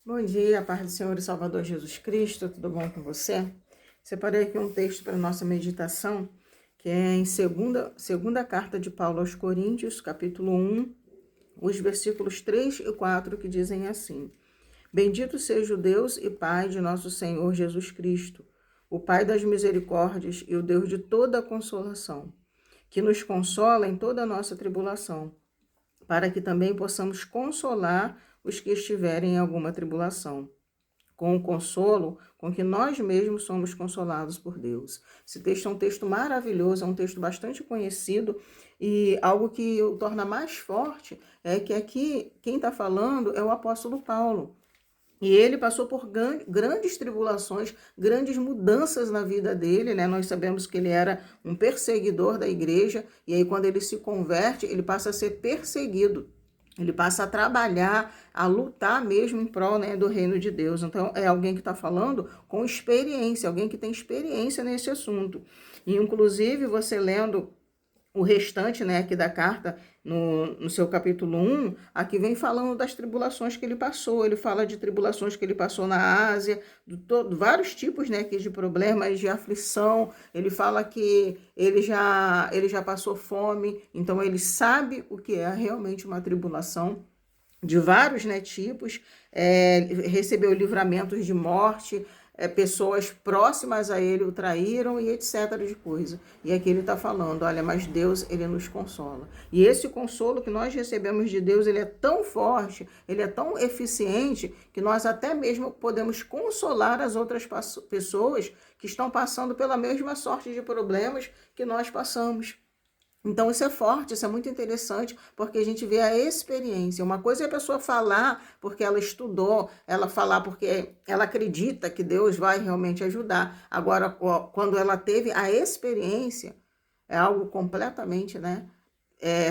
Bom dia, a paz do Senhor e Salvador Jesus Cristo, tudo bom com você? Separei aqui um texto para nossa meditação, que é em segunda carta de Paulo aos Coríntios, capítulo 1, os versículos 3 e 4, que dizem assim: Bendito seja o Deus e Pai de nosso Senhor Jesus Cristo, o Pai das misericórdias e o Deus de toda a consolação, que nos consola em toda a nossa tribulação, para que também possamos consolar os que estiverem em alguma tribulação, com o consolo com que nós mesmos somos consolados por Deus. Esse texto é um texto maravilhoso, é um texto bastante conhecido, e algo que o torna mais forte é que aqui quem está falando é o apóstolo Paulo. E ele passou por grandes tribulações, grandes mudanças na vida dele, né? Nós sabemos que ele era um perseguidor da igreja, e aí quando ele se converte, ele passa a ser perseguido. Ele passa a trabalhar, a lutar mesmo em prol, né, do reino de Deus. Então, é alguém que está falando com experiência, alguém que tem experiência nesse assunto. E, inclusive, você lendo o restante, né, aqui da carta, no seu capítulo 1, aqui vem falando das tribulações que ele passou. Ele fala de tribulações que ele passou na Ásia, vários tipos, né, aqui de problemas, de aflição. Ele fala que ele já passou fome, então ele sabe o que é realmente uma tribulação de vários, né, tipos, recebeu livramentos de morte, pessoas próximas a ele o traíram e etc. de coisa. E aqui ele está falando, olha, mas Deus, ele nos consola. E esse consolo que nós recebemos de Deus, ele é tão forte, ele é tão eficiente, que nós até mesmo podemos consolar as outras pessoas que estão passando pela mesma sorte de problemas que nós passamos. Então, isso é forte, isso é muito interessante, porque a gente vê a experiência. Uma coisa é a pessoa falar porque ela estudou, ela falar porque ela acredita que Deus vai realmente ajudar. Agora, quando ela teve a experiência, é algo completamente, né,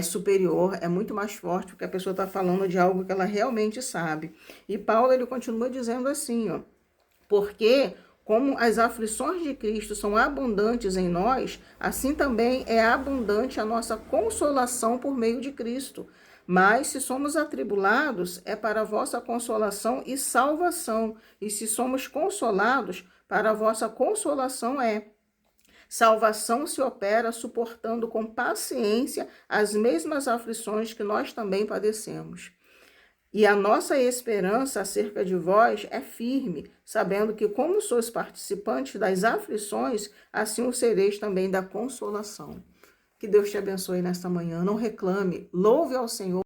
superior, é muito mais forte, porque a pessoa está falando de algo que ela realmente sabe. E Paulo, ele continua dizendo assim, ó, porque como as aflições de Cristo são abundantes em nós, assim também é abundante a nossa consolação por meio de Cristo. Mas se somos atribulados, é para a vossa consolação e salvação. E se somos consolados, para a vossa consolação é. Salvação se opera suportando com paciência as mesmas aflições que nós também padecemos. E a nossa esperança acerca de vós é firme, sabendo que, como sois participantes das aflições, assim o sereis também da consolação. Que Deus te abençoe nesta manhã. Não reclame, louve ao Senhor.